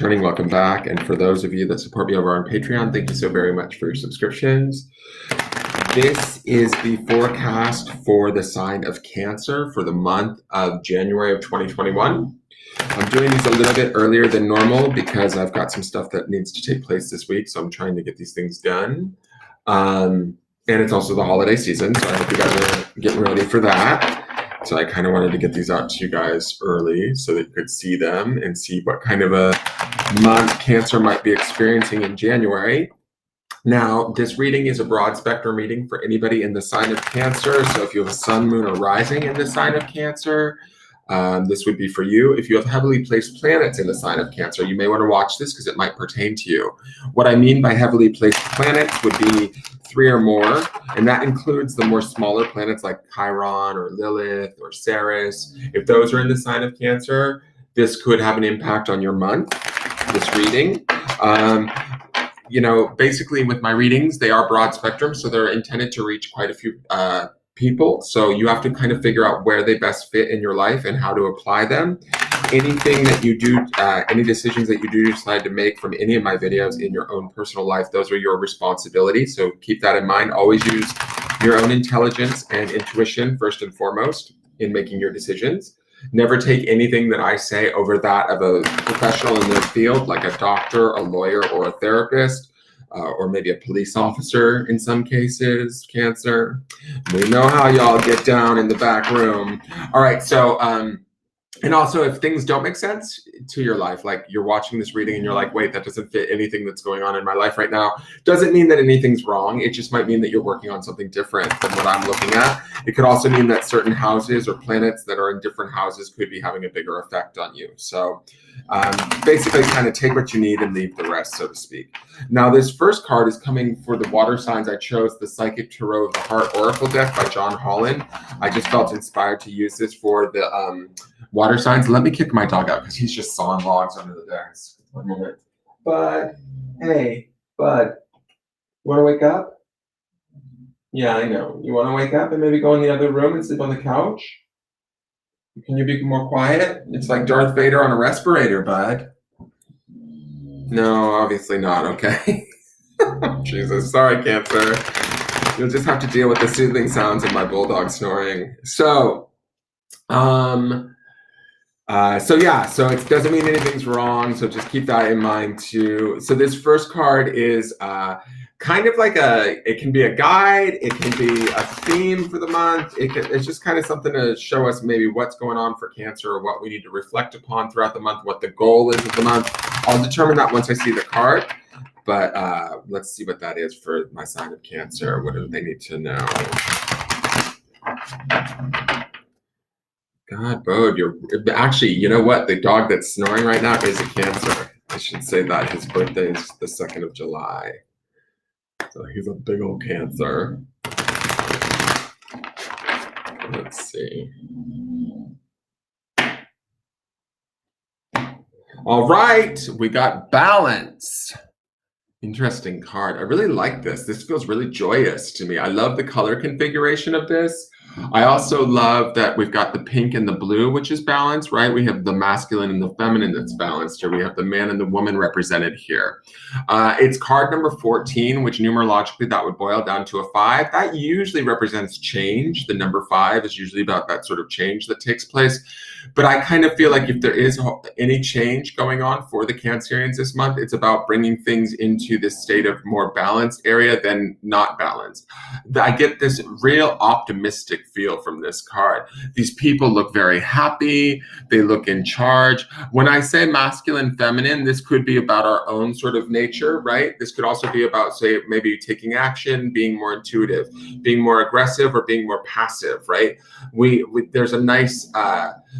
Welcome back. And for those of you that support me over on Patreon, thank you so very much for your subscriptions. This is the forecast for the sign of Cancer for the month of January of 2021. I'm doing these a little bit earlier than normal because I've got some stuff that needs to take place this week, so I'm trying to get these things done. And it's also the holiday season, so I hope you guys are getting ready for that. So I kind of wanted to get these out to you guys early so that you could see them and see what kind of a month Cancer might be experiencing in January. Now, this reading is a broad spectrum reading for anybody in the sign of Cancer. So if you have a sun, moon, or rising in the sign of Cancer, this would be for you. If you have heavily placed planets in the sign of Cancer, you may want to watch this because it might pertain to you. What I mean by heavily placed planets would be 3 or more, and that includes the more smaller planets like Chiron or Lilith or Ceres. If those are in the sign of Cancer, this could have an impact on your month, this reading. Basically with my readings, they are broad spectrum, so they're intended to reach quite a few people. So you have to kind of figure out where they best fit in your life and how to apply them. Anything that you do, any decisions that you do decide to make from any of my videos in your own personal life, those are your responsibility. So keep that in mind. Always use your own intelligence and intuition first and foremost in making your decisions. Never take anything that I say over that of a professional in their field, like a doctor, a lawyer, or a therapist. Or maybe a police officer in some cases, Cancer. We know how y'all get down in the back room. All right, so, and also if things don't make sense to your life, like you're watching this reading and you're like, wait, that doesn't fit anything that's going on in my life right now, doesn't mean that anything's wrong. It just might mean that you're working on something different than what I'm looking at. It could also mean that certain houses or planets that are in different houses could be having a bigger effect on you. So basically kind of take what you need and leave the rest, so to speak. Now, this first card is coming for the water signs. I chose the Psychic Tarot of the Heart Oracle deck by John Holland. I just felt inspired to use this for the water signs. Let me kick my dog out because he's just sawing logs under the desk. 1 moment. Bud, hey, Bud, you want to wake up? Yeah, I know. You want to wake up and maybe go in the other room and sleep on the couch? Can you be more quiet? It's like Darth Vader on a respirator, Bud. No, obviously not. Okay. Jesus, sorry, Cancer. You'll just have to deal with the soothing sounds of my bulldog snoring. So it doesn't mean anything's wrong. So just keep that in mind too. So this first card is kind of like it can be a guide. It can be a theme for the month. It's just kind of something to show us maybe what's going on for Cancer or what we need to reflect upon throughout the month, what the goal is of the month. I'll determine that once I see the card. But let's see what that is for my sign of Cancer. What do they need to know? God, Bode, you're actually, you know what? The dog that's snoring right now is a Cancer. I should say that his birthday is the 2nd of July. So he's a big old Cancer. Let's see. All right, we got Balance. Interesting card. I really like this. This feels really joyous to me. I love the color configuration of this. I also love that we've got the pink and the blue, which is balanced, right? We have the masculine and the feminine that's balanced here. We have the man and the woman represented here. It's card number 14, which numerologically that would boil down to a 5. That usually represents change. The number 5 is usually about that sort of change that takes place. But I kind of feel like if there is any change going on for the Cancerians this month, it's about bringing things into this state of more balanced area than not balanced. I get this real optimistic feel from this card. These people look very happy. They look in charge. When I say masculine, feminine, this could be about our own sort of nature, right? This could also be about, say, maybe taking action, being more intuitive, being more aggressive, or being more passive, right? There's a nice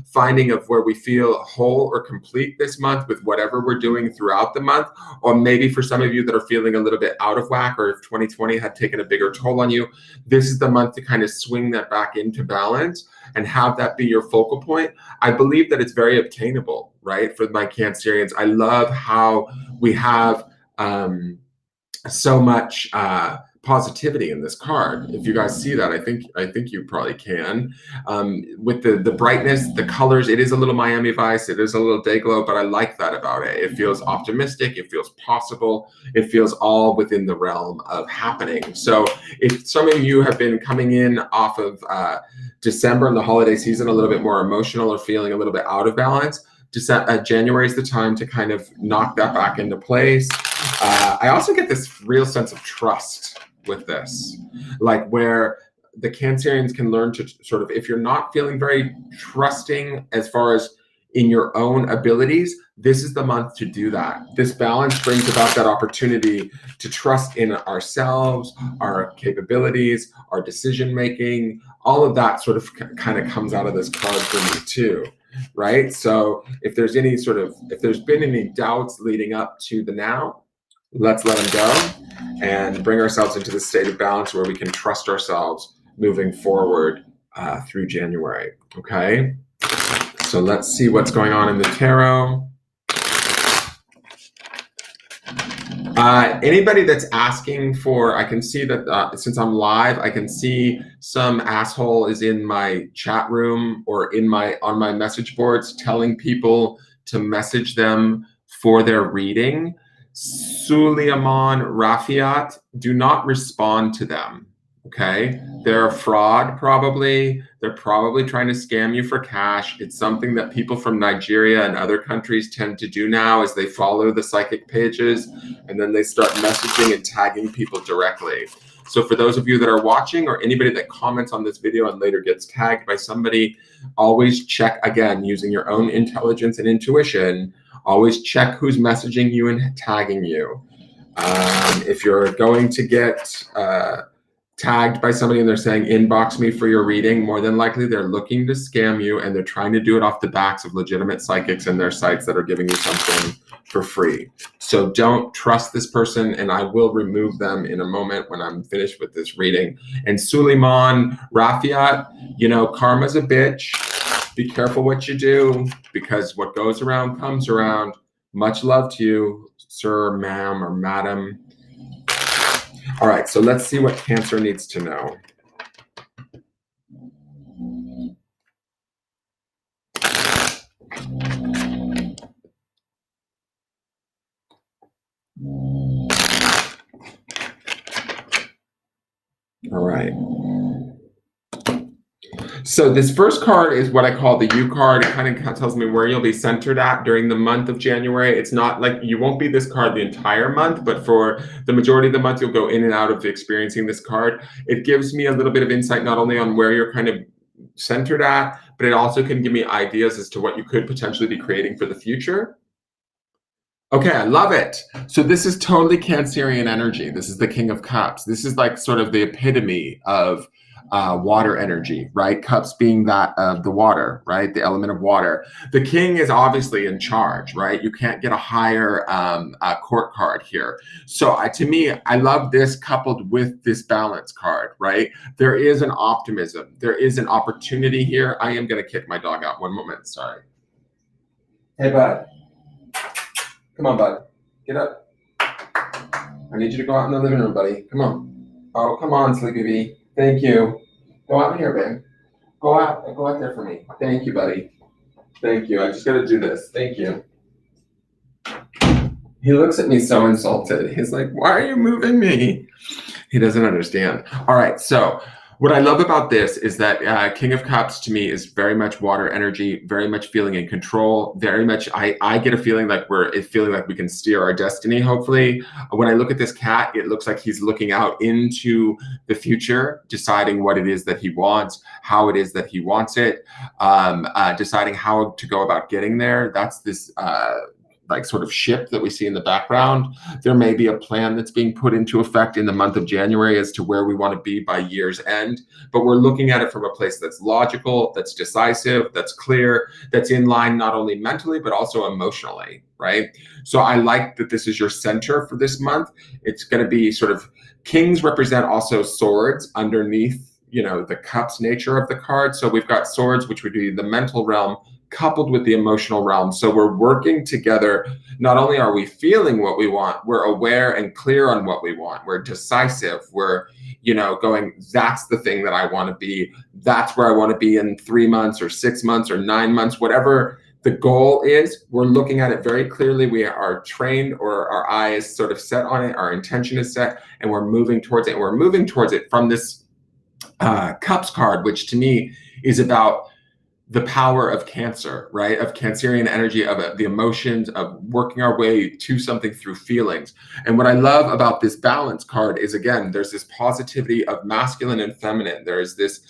finding of where we feel whole or complete this month with whatever we're doing throughout the month. Or maybe for some of you that are feeling a little bit out of whack, or if 2020 had taken a bigger toll on you, this is the month to kind of swing that back into balance and have that be your focal point. I believe that it's very obtainable, right? For my Cancerians, I love how we have so much positivity in this card. If you guys see that, I think you probably can. With the brightness, the colors, it is a little Miami Vice, it is a little Dayglow, but I like that about it. It feels optimistic, it feels possible, it feels all within the realm of happening. So if some of you have been coming in off of December and the holiday season a little bit more emotional or feeling a little bit out of balance, January is the time to kind of knock that back into place. I also get this real sense of trust with this, like where the Cancerians can learn to sort of, if you're not feeling very trusting as far as in your own abilities, this is the month to do that. This balance brings about that opportunity to trust in ourselves, our capabilities, our decision making. All of that sort of kind of comes out of this card for me too, right? So if there's been any doubts leading up to the now, let's let them go and bring ourselves into the state of balance where we can trust ourselves moving forward through January. Okay, so let's see what's going on in the tarot. Anybody that's asking for, I can see that since I'm live, I can see some asshole is in my chat room or on my message boards telling people to message them for their reading. Suleiman Rafiat, do not respond to them. Okay, they're a fraud probably. They're probably trying to scam you for cash. It's something that people from Nigeria and other countries tend to do now, as they follow the psychic pages and then they start messaging and tagging people directly. So for those of you that are watching, or anybody that comments on this video and later gets tagged by somebody, always check, again, using your own intelligence and intuition, always check who's messaging you and tagging you. If you're going to get tagged by somebody and they're saying inbox me for your reading, more than likely they're looking to scam you, and they're trying to do it off the backs of legitimate psychics and their sites that are giving you something for free. So don't trust this person, and I will remove them in a moment when I'm finished with this reading. And Suleiman Rafiat, you know, karma's a bitch. Be careful what you do, because what goes around comes around. Much love to you, sir, ma'am, or madam. All right, so let's see what Cancer needs to know. All right. So this first card is what I call the U card. It kind of tells me where you'll be centered at during the month of January. It's not like you won't be this card the entire month, but for the majority of the month, you'll go in and out of experiencing this card. It gives me a little bit of insight, not only on where you're kind of centered at, but it also can give me ideas as to what you could potentially be creating for the future. Okay, I love it. So this is totally Cancerian energy. This is the King of Cups. This is like sort of the epitome of water energy, right? Cups being that of the water, right? The element of water. The king is obviously in charge, right? You can't get a higher court card here. So to me, I love this coupled with this balance card, right? There is an optimism. There is an opportunity here. I am going to kick my dog out. One moment. Sorry. Hey, bud. Come on, bud. Get up. I need you to go out in the living room, buddy. Come on. Oh, come on, Sleepy Bee. Thank you. Go out here, babe. Go out there for me. Thank you, buddy. Thank you. I just got to do this. Thank you. He looks at me so insulted. He's like, why are you moving me? He doesn't understand. All right. So what I love about this is that King of Cups to me is very much water energy, very much feeling in control, very much I get a feeling like we can steer our destiny, hopefully. When I look at this cat, it looks like he's looking out into the future, deciding what it is that he wants, how it is that he wants it, deciding how to go about getting there. That's this like sort of ship that we see in the background. There may be a plan that's being put into effect in the month of January as to where we want to be by year's end, but we're looking at it from a place that's logical, that's decisive, that's clear, that's in line not only mentally, but also emotionally, right? So I like that this is your center for this month. It's going to be sort of, kings represent also swords underneath, you know, the cups nature of the card. So we've got swords, which would be the mental realm, coupled with the emotional realm. So we're working together. Not only are we feeling what we want, we're aware and clear on what we want. We're decisive. We're, going, that's the thing that I want to be. That's where I want to be in 3 months or 6 months or 9 months, whatever the goal is. We're looking at it very clearly. We are trained, or our eye is sort of set on it. Our intention is set, and we're moving towards it. And we're moving towards it from this Cups card, which to me is about the power of Cancer, right? Of Cancerian energy, of the emotions, of working our way to something through feelings. And what I love about this balance card is, again, there's this positivity of masculine and feminine. There's this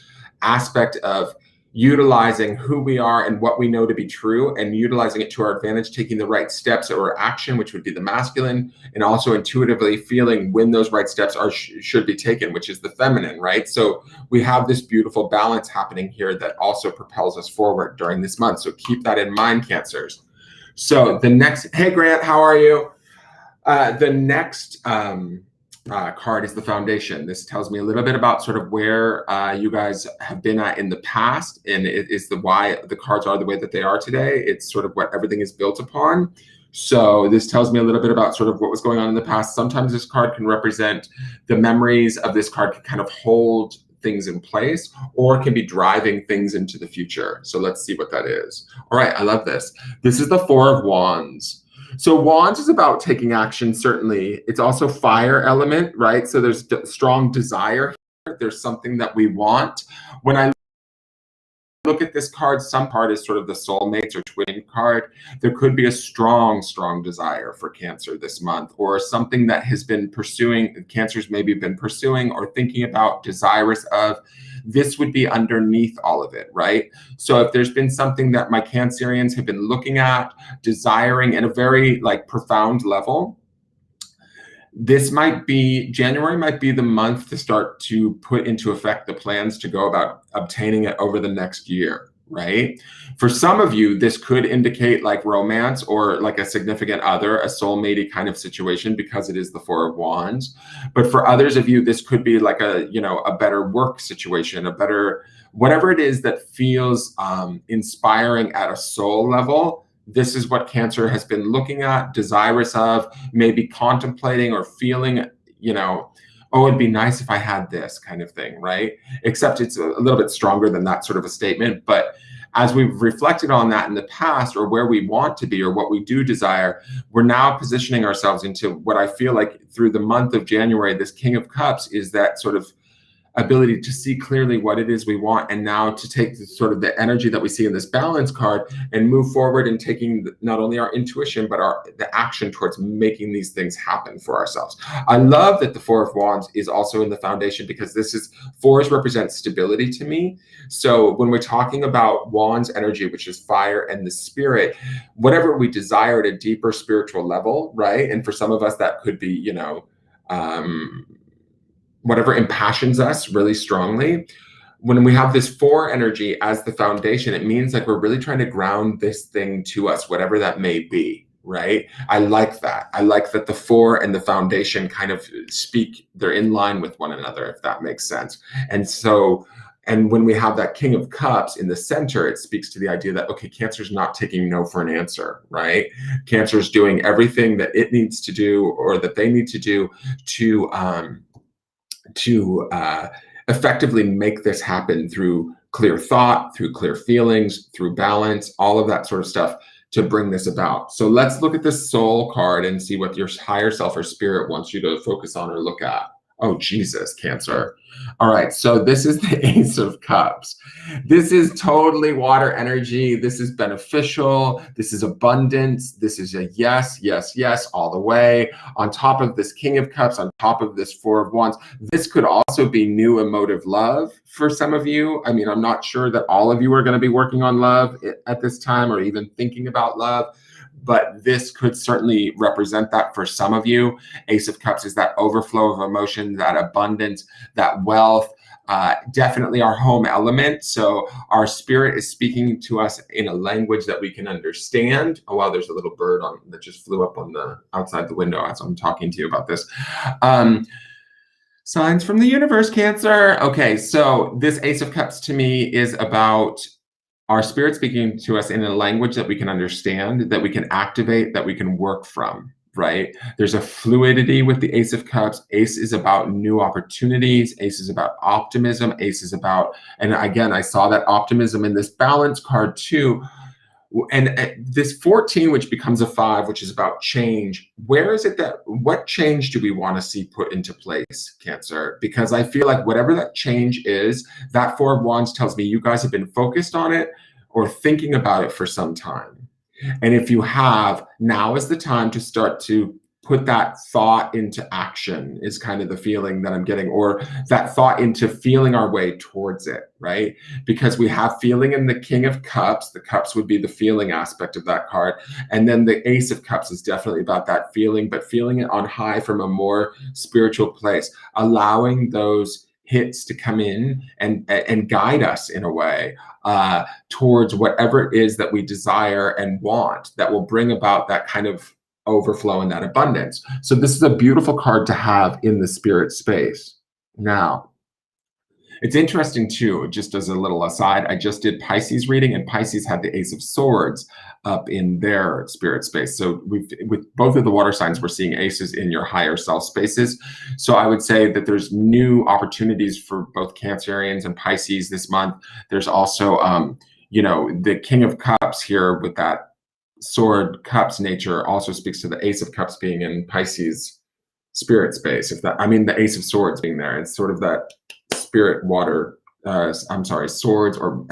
aspect of utilizing who we are and what we know to be true, and utilizing it to our advantage, taking the right steps or action, which would be the masculine, and also intuitively feeling when those right steps are should be taken, which is the feminine, right? So we have this beautiful balance happening here that also propels us forward during this month. So keep that in mind, Cancers. So the next, hey Grant, how are you? The next card is the Foundation. This tells me a little bit about sort of where you guys have been at in the past, and it is why the cards are the way that they are today. It's sort of what everything is built upon. So this tells me a little bit about sort of what was going on in the past. Sometimes this card can represent the memories of this card, can kind of hold things in place, or can be driving things into the future. So let's see what that is. All right, I love this. This is the Four of Wands. So Wands is about taking action, certainly. It's also fire element, right? So there's strong desire here. There's something that we want. When I look at this card, some part is sort of the soulmates or twin card. There could be a strong desire for Cancer this month, or something that has been pursuing, Cancers maybe been pursuing or thinking about, desirous of. This would be underneath all of it, right? So if there's been something that my Cancerians have been looking at, desiring at a very profound level, January might be the month to start to put into effect the plans to go about obtaining it over the next year, right? For some of you, this could indicate romance, or a significant other, a soulmate kind of situation, because it is the Four of Wands. But for others of you, this could be a better work situation, a better, whatever it is that feels inspiring at a soul level. This is what Cancer has been looking at, desirous of, maybe contemplating or feeling, oh, it'd be nice if I had this kind of thing, right? Except it's a little bit stronger than that sort of a statement. But as we've reflected on that in the past, or where we want to be, or what we do desire, we're now positioning ourselves into what I feel like through the month of January, this King of Cups is that sort of ability to see clearly what it is we want, and now to take the energy that we see in this balance card and move forward and taking not only our intuition but the action towards making these things happen for ourselves. I love that the Four of Wands is also in the Foundation, because fours represent stability to me. So when we're talking about Wands energy, which is fire and the spirit, whatever we desire at a deeper spiritual level, right? And for some of us that could be whatever impassions us really strongly. When we have this four energy as the foundation, it means we're really trying to ground this thing to us, whatever that may be, right? I like that. I like that the four and the foundation kind of they're in line with one another, if that makes sense. And when we have that King of Cups in the center, it speaks to the idea that, okay, Cancer's not taking no for an answer, right? Cancer's doing everything that it needs to do, or that they need to do, to effectively make this happen through clear thought, through clear feelings, through balance, all of that sort of stuff to bring this about. So let's look at this Soul card and see what your higher self or spirit wants you to focus on or look at. Oh, Jesus, Cancer. All right, so this is the Ace of Cups. This is totally water energy. This is beneficial. This is abundance. This is a yes, yes, yes, all the way. On top of this King of Cups, on top of this Four of Wands, this could also be new emotive love for some of you. I mean, I'm not sure that all of you are going to be working on love at this time, or even thinking about love, but this could certainly represent that for some of you. Ace of Cups is that overflow of emotion, that abundance, that wealth, definitely our home element. So our spirit is speaking to us in a language that we can understand. Oh, wow, there's a little bird that just flew up on the outside the window as I'm talking to you about this. Signs from the universe, Cancer. Okay, so this Ace of Cups to me is about our spirit speaking to us in a language that we can understand, that we can activate, that we can work from, right? There's a fluidity with the Ace of Cups. Ace is about new opportunities. Ace is about optimism. Ace is about, and again, I saw that optimism in this balance card too. And this 14, which becomes a 5, which is about change, where is it that, what change do we want to see put into place, Cancer? Because I feel like whatever that change is, that 4 of Wands tells me you guys have been focused on it or thinking about it for some time. And if you have, now is the time to start to put that thought into action, is kind of the feeling that I'm getting, or that thought into feeling our way towards it, right? Because we have feeling in the King of Cups. The cups would be the feeling aspect of that card. And then the Ace of Cups is definitely about that feeling, but feeling it on high from a more spiritual place, allowing those hits to come in and guide us in a way towards whatever it is that we desire and want, that will bring about that kind of overflow and that abundance. So this is a beautiful card to have in the spirit space. Now, it's interesting too, just as a little aside, I just did Pisces reading, and Pisces had the Ace of Swords up in their spirit space. So with both of the water signs, we're seeing aces in your higher self spaces. So I would say that there's new opportunities for both Cancerians and Pisces this month. There's also, the King of Cups here with that Sword Cups nature also speaks to the Ace of Cups being in Pisces spirit space. The Ace of Swords being there. It's sort of that spirit water, swords or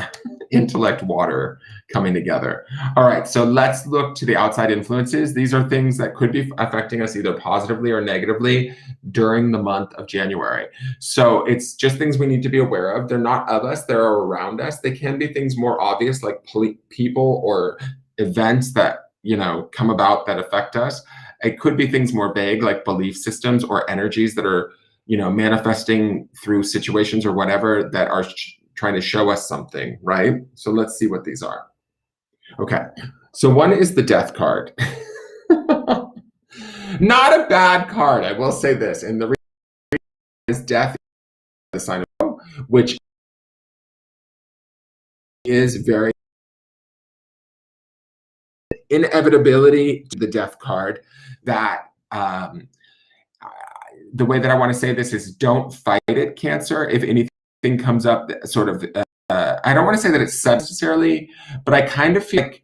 intellect water coming together. All right, so let's look to the outside influences. These are things that could be affecting us either positively or negatively during the month of January. So it's just things we need to be aware of. They're not of us, they're around us. They can be things more obvious, like people or events that come about that affect us. It could be things more vague, like belief systems or energies that are manifesting through situations or whatever that are trying to show us something, right? So let's see what these are. Okay, so one is the Death card. Not a bad card, I will say this. And the reason is Death, the sign of, which is very inevitability to the Death card. That the way that I want to say this is, don't fight it, Cancer. If anything comes up that sort of, I don't want to say that it's necessarily, but I kind of feel like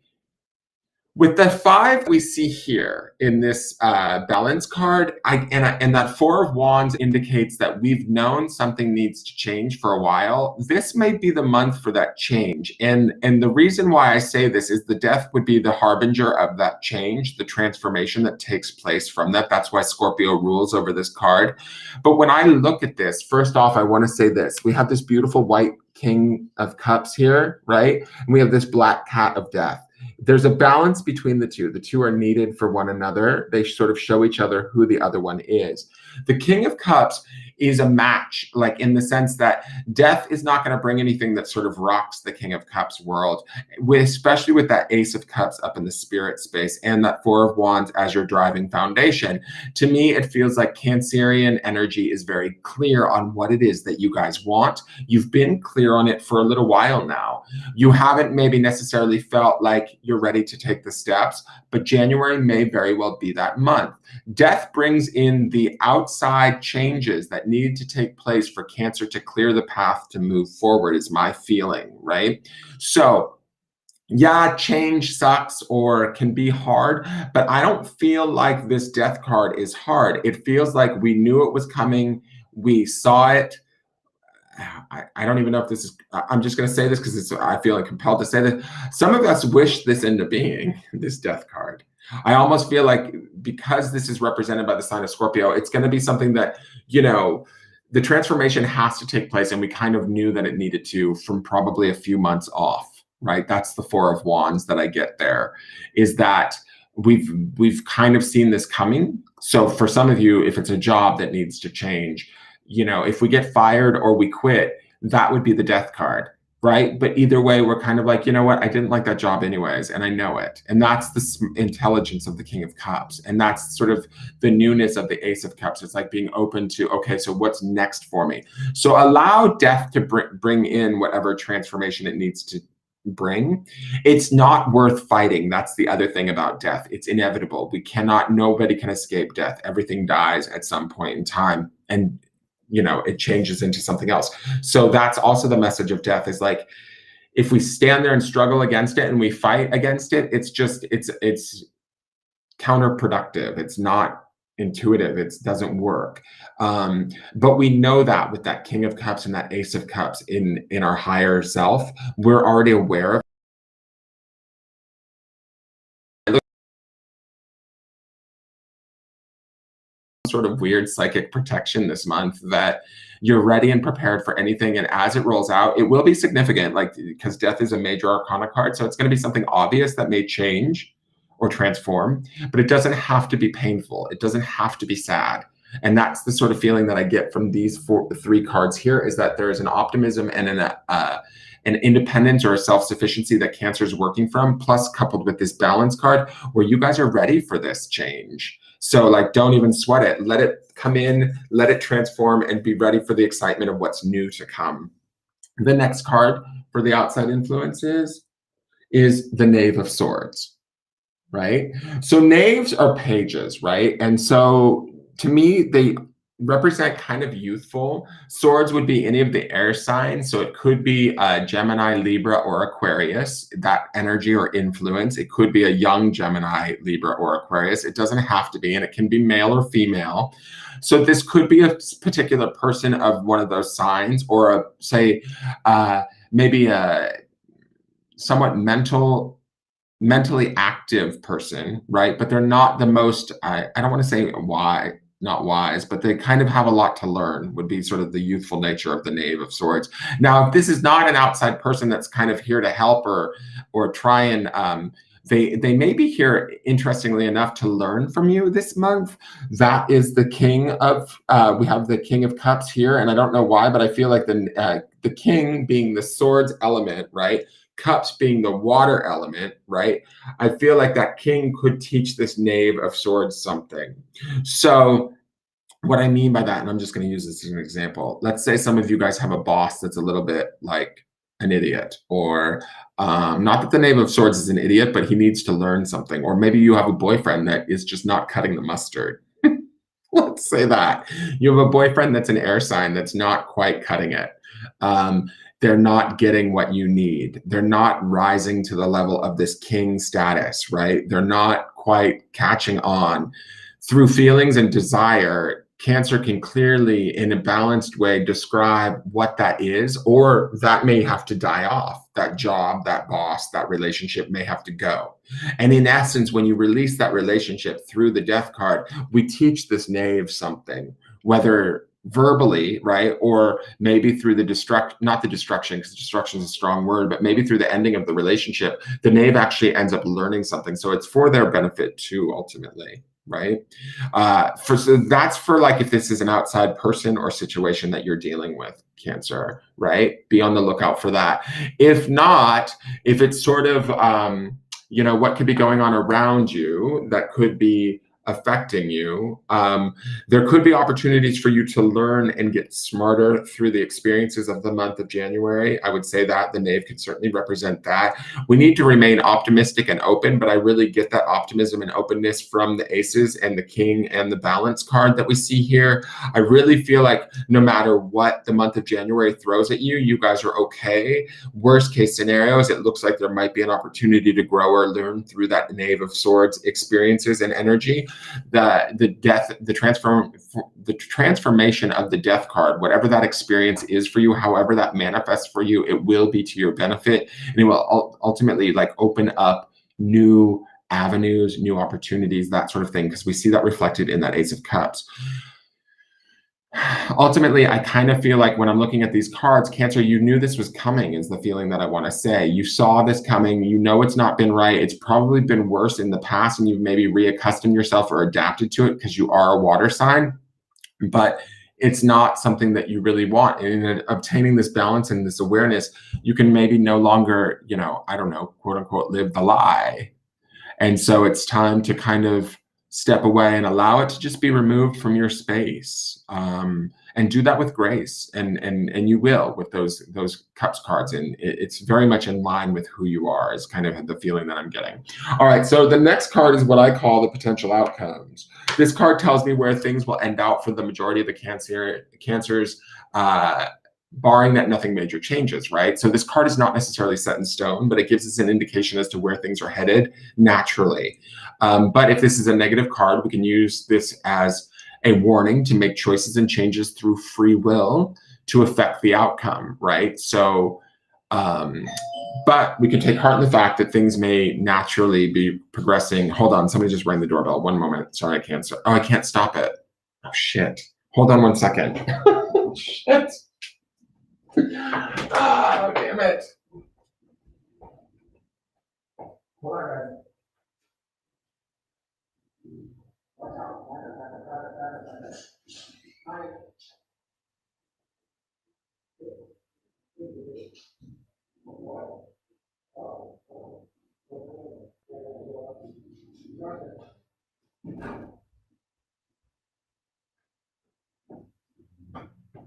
with the 5 we see here in this balance card, and that 4 of Wands indicates that we've known something needs to change for a while. This may be the month for that change. And the reason why I say this is the Death would be the harbinger of that change, the transformation that takes place from that. That's why Scorpio rules over this card. But when I look at this, first off, I want to say this. We have this beautiful white King of Cups here, right? And we have this black cat of Death. There's a balance between the two. The two are needed for one another. They sort of show each other who the other one is. The King of Cups is a match, like in the sense that Death is not going to bring anything that sort of rocks the King of Cups world, especially with that Ace of Cups up in the spirit space and that 4 of Wands as your driving foundation. To me, it feels like Cancerian energy is very clear on what it is that you guys want. You've been clear on it for a little while now. You haven't maybe necessarily felt like you're ready to take the steps, but January may very well be that month. Death brings in the outside changes that need to take place for Cancer to clear the path to move forward, is my feeling, right? So yeah, change sucks or can be hard, but I don't feel like this Death card is hard. It feels like we knew it was coming. We saw it. I don't even know if this is, I'm just going to say this because I feel like compelled to say this. Some of us wish this into being, this Death card. I almost feel like because this is represented by the sign of Scorpio, it's going to be something that, the transformation has to take place, and we kind of knew that it needed to from probably a few months off, right? That's the 4 of Wands that I get there, is that we've kind of seen this coming. So for some of you, if it's a job that needs to change, if we get fired or we quit, that would be the Death card, right? But either way, we're kind of like, you know what? I didn't like that job anyways, and I know it. And that's the intelligence of the King of Cups. And that's sort of the newness of the Ace of Cups. It's like being open to, okay, so what's next for me? So allow Death to bring in whatever transformation it needs to bring, it's not worth fighting. That's the other thing about death. It's inevitable. Nobody can escape death. Everything dies at some point in time, and it changes into something else. So that's also the message of death, is like, if we stand there and struggle against it and we fight against it, it's counterproductive. It's not intuitive. It doesn't work. But we know that with that King of Cups and that Ace of Cups in our higher self, we're already aware of sort of weird psychic protection this month, that you're ready and prepared for anything. And as it rolls out, it will be significant, like, because death is a major arcana card. So it's going to be something obvious that may change or transform, but it doesn't have to be painful. It doesn't have to be sad. And that's the sort of feeling that I get from these three cards here, is that there is an optimism and an independence or a self-sufficiency that Cancer is working from, plus coupled with this balance card, where you guys are ready for this change. So like, don't even sweat it. Let it come in, let it transform, and be ready for the excitement of what's new to come. The next card for the outside influences is the Knave of Swords, right? So knaves are pages, right? And so to me, they represent kind of youthful. Swords would be any of the air signs. So it could be Gemini, Libra, or Aquarius, that energy or influence. It could be a young Gemini, Libra, or Aquarius. It doesn't have to be, and it can be male or female. So this could be a particular person of one of those signs, or maybe a somewhat mentally active person, right? But they're not the most, I don't want to say not wise, but they kind of have a lot to learn, would be sort of the youthful nature of the Knave of Swords. Now, if this is not an outside person that's kind of here to help or try and, they may be here, interestingly enough, to learn from you this month. That is the King of, we have the King of Cups here, and I don't know why, but I feel like the King being the swords element, right? Cups being the water element, right? I feel like that King could teach this Knave of Swords something. So what I mean by that, and I'm just going to use this as an example, let's say some of you guys have a boss that's a little bit like an idiot, or not that the Knave of Swords is an idiot, but he needs to learn something. Or maybe you have a boyfriend that is just not cutting the mustard. Let's say that. You have a boyfriend that's an air sign that's not quite cutting it. They're not getting what you need. They're not rising to the level of this king status, right? They're not quite catching on. Through feelings and desire, Cancer can clearly, in a balanced way, describe what that is, or that may have to die off. That job, that boss, that relationship may have to go. And in essence, when you release that relationship through the Death card, we teach this Knave something, whether verbally, right? Or maybe through not the destruction, because destruction is a strong word, but maybe through the ending of the relationship, the Knave actually ends up learning something. So it's for their benefit too, ultimately, right? So that's for, like, if this is an outside person or situation that you're dealing with, Cancer, right? Be on the lookout for that. If not, if it's sort of, what could be going on around you that could be affecting you, there could be opportunities for you to learn and get smarter through the experiences of the month of January. I would say that the Knave could certainly represent that. We need to remain optimistic and open, but I really get that optimism and openness from the Aces and the King and the Balance card that we see here. I really feel like no matter what the month of January throws at you, you guys are okay. Worst case scenarios, it looks like there might be an opportunity to grow or learn through that Knave of Swords experiences and energy. The transformation of the Death card, whatever that experience is for you, however that manifests for you, it will be to your benefit, and it will ultimately, like, open up new avenues, new opportunities, that sort of thing, because we see that reflected in that Ace of Cups. Ultimately, I kind of feel like when I'm looking at these cards, Cancer, you knew this was coming, is the feeling that I want to say. You saw this coming. You know it's not been right. It's probably been worse in the past, and you've maybe reaccustomed yourself or adapted to it because you are a water sign. But it's not something that you really want. And in obtaining this balance and this awareness, you can maybe no longer, I don't know, quote unquote, live the lie. And so it's time to kind of step away and allow it to just be removed from your space. And do that with grace, and you will with those cups cards, and it's very much in line with who you are, is kind of the feeling that I'm getting. All right, so the next card is what I call the potential outcomes. This card tells me where things will end out for the majority of the cancers, barring that nothing major changes, right? So this card is not necessarily set in stone, but it gives us an indication as to where things are headed naturally. But if this is a negative card, we can use this as a warning to make choices and changes through free will to affect the outcome, right? So, but we can take heart in the fact that things may naturally be progressing. Hold on, somebody just rang the doorbell. One moment. Sorry, I can't stop it. Oh, shit. Hold on 1 second. Shit. Oh, damn it. All right.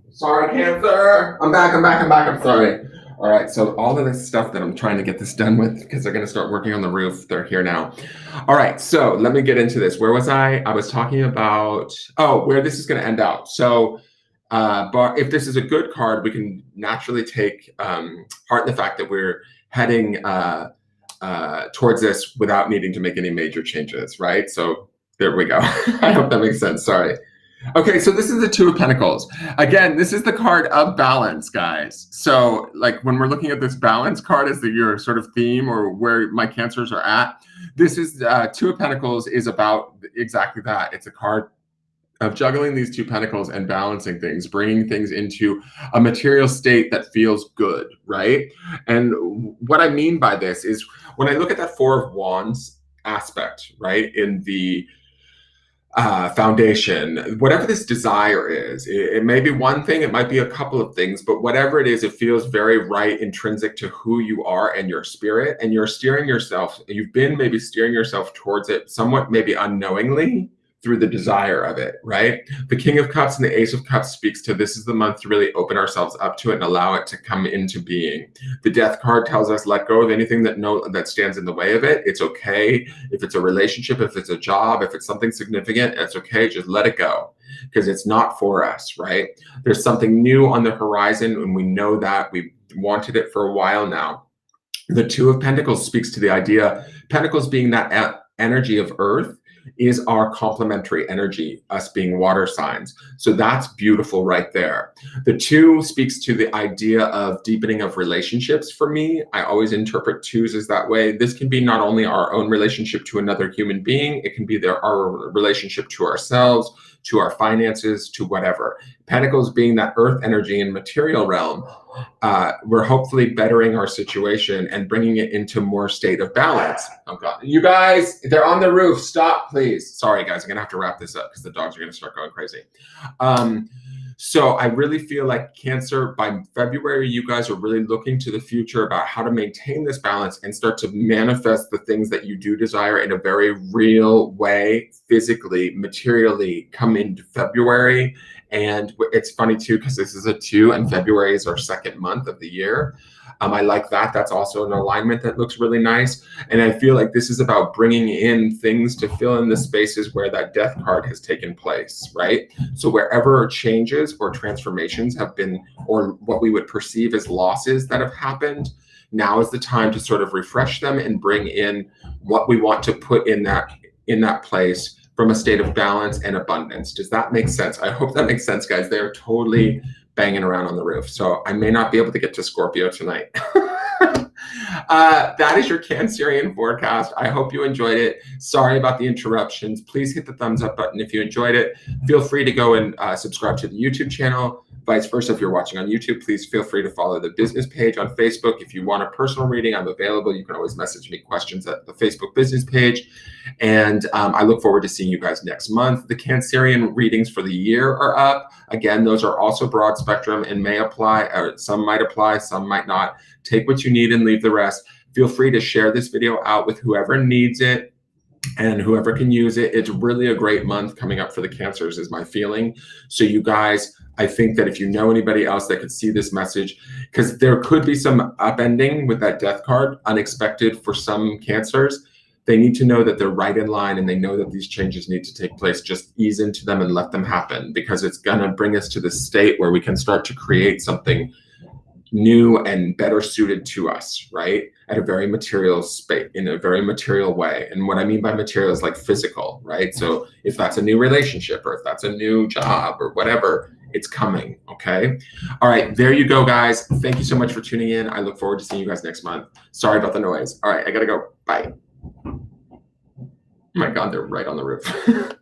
Sorry, Cancer. I'm back. I'm sorry. All right, so all of this stuff that I'm trying to get this done with, because they're going to start working on the roof. They're here now. All right, so let me get into this. Where was I? I was talking about, where this is going to end out. So but if this is a good card, we can naturally take heart in the fact that we're heading towards this without needing to make any major changes, right? So there we go. I hope that makes sense. Sorry. Okay, so this is the Two of Pentacles. Again, this is the card of balance, guys. So like when we're looking at this balance card as your sort of theme or where my cancers are at, this is Two of Pentacles is about exactly that. It's a card of juggling these two pentacles and balancing things, bringing things into a material state that feels good, right? And what I mean by this is when I look at that Four of Wands aspect, right, in the foundation, whatever this desire is, it may be one thing, it might be a couple of things, but whatever it is, it feels very right, intrinsic to who you are and your spirit, and you're steering yourself, you've been maybe steering yourself towards it somewhat maybe unknowingly through the desire of it, right? The King of Cups and the Ace of Cups speaks to this is the month to really open ourselves up to it and allow it to come into being. The Death card tells us let go of anything that stands in the way of it. It's okay if it's a relationship, if it's a job, if it's something significant, it's okay, just let it go because it's not for us, right? There's something new on the horizon and we know that. We've wanted it for a while now. The Two of Pentacles speaks to the idea, Pentacles being that energy of earth, is our complementary energy, us being water signs. So that's beautiful right there. The Two speaks to the idea of deepening of relationships for me. I always interpret twos as that way. This can be not only our own relationship to another human being, it can be our relationship to ourselves, to our finances, to whatever. Pentacles being that earth energy and material realm, we're hopefully bettering our situation and bringing it into more state of balance. Oh God, you guys, they're on the roof. Stop, please. Sorry, guys, I'm gonna have to wrap this up because the dogs are gonna start going crazy. So I really feel like Cancer, by February, you guys are really looking to the future about how to maintain this balance and start to manifest the things that you do desire in a very real way, physically, materially, come into February. And it's funny too, because this is a 2 and February is our second month of the year. I like that. That's also an alignment that looks really nice. And I feel like this is about bringing in things to fill in the spaces where that Death card has taken place, right? So wherever changes or transformations have been, or what we would perceive as losses that have happened, now is the time to sort of refresh them and bring in what we want to put in that place from a state of balance and abundance. Does that make sense? I hope that makes sense, guys. They're totally banging around on the roof. So I may not be able to get to Scorpio tonight. That is your Cancerian forecast. I hope you enjoyed it. Sorry about the interruptions. Please hit the thumbs up button if you enjoyed it. Feel free to go and subscribe to the YouTube channel. Vice versa, if you're watching on YouTube, please feel free to follow the business page on Facebook. If you want a personal reading, I'm available. You can always message me questions at the Facebook business page. And I look forward to seeing you guys next month. The Cancerian readings for the year are up. Again, those are also broad spectrum and may apply, or some might apply, some might not. Take what you need and leave the rest. Feel free to share this video out with whoever needs it. And whoever can use it, it's really a great month coming up for the Cancers is my feeling. So you guys, I think that if you know anybody else that could see this message, because there could be some upending with that death card, unexpected for some Cancers, they need to know that they're right in line and they know that these changes need to take place. Just ease into them and let them happen, because it's going to bring us to the state where we can start to create something new and better suited to us, right? At a very material space, in a very material way. And what I mean by material is like physical, right? So if that's a new relationship or if that's a new job or whatever, it's coming, okay? All right, there you go, guys. Thank you so much for tuning in. I look forward to seeing you guys next month. Sorry about the noise. All right, I gotta go. Bye. Oh my God, they're right on the roof.